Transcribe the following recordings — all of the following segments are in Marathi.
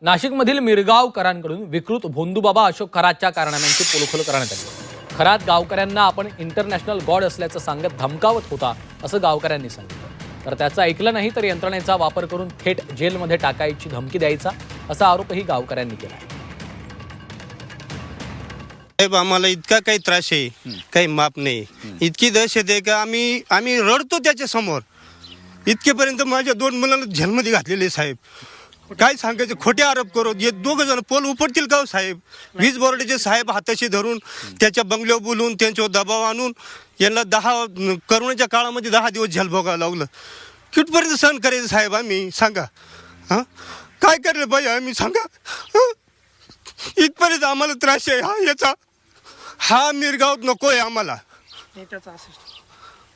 नाशिकमधील मिरगावकरांकडून विकृत भोंदूबाबा अशोक खरातच्या कारनाम्यांची पोलखोल करण्यात आली। खरात गावकऱ्यांना आपण इंटरनॅशनल गॉड असल्याचं सांगत धमकावत होता असं गावकऱ्यांनी सांगितलं। तर त्याचं ऐकलं नाही तर यंत्रणेचा वापर करून थेट जेलमध्ये टाकायची धमकी द्यायचा असा आरोपही गावकऱ्यांनी केला। साहेब आम्हाला इतका काही त्रास आहे काही माप नाही, इतकी दहशत आहे का आम्ही रडतो त्याच्या समोर। इतकेपर्यंत माझ्या 2 मुलांना जेलमध्ये घातलेले साहेब। काय सांगायचं, खोटे आरोप करू हे 2 जण पोल उपटतील का साहेब? वीज बोर्डाचे साहेब हाताशी धरून त्याच्या बंगल्यावर बोलून त्यांच्यावर दबाव आणून यांना 10 करोनाच्या काळामध्ये 10 दिवस जेल भोगावं लागलं। कितपर्यंत सहन करायचं साहेब आम्ही सांगा? हां काय करलं पाहिजे आम्ही सांगा? इथपर्यंत आम्हाला त्रास आहे याचा। हा मिरगाव नको आहे आम्हाला।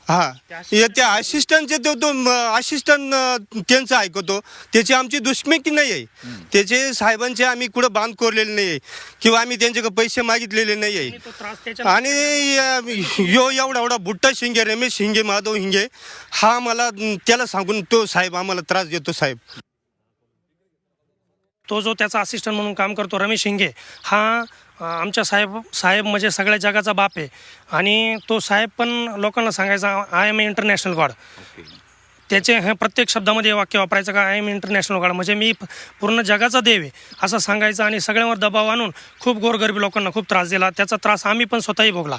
हा त्या असिस्टंटचे तो असिस्टंट त्यांचं ऐकतो, त्याची आमची दुश्मनी नाही आहे। त्याचे साहेबांचे आम्ही कुठं बांध कोरलेले नाही आहे किंवा आम्ही त्यांच्याकडे पैसे मागितलेले नाही आहे। आणि यो एवढा बुट्टा शिंगे, रमेश शिंगे, माधव हिंगे हा मला त्याला सांगून तो साहेब आम्हाला त्रास देतो साहेब। तो जो त्याचा असिस्टंट म्हणून काम करतो रमेश हिंगे हा आमच्या साहेब म्हणजे सगळ्या जगाचा बाप आहे। आणि तो साहेब पण लोकांना सांगायचा आय एम इंटरनॅशनल गॉड। त्याचे हे प्रत्येक शब्दामध्ये वाक्य वापरायचं का आय एम इंटरनॅशनल गॉड म्हणजे मी पूर्ण जगाचा देव आहे असं सांगायचं। आणि सगळ्यांवर दबाव आणून खूप गोरगरिबी लोकांना खूप त्रास दिला। त्याचा त्रास आम्ही पण स्वतःही भोगला।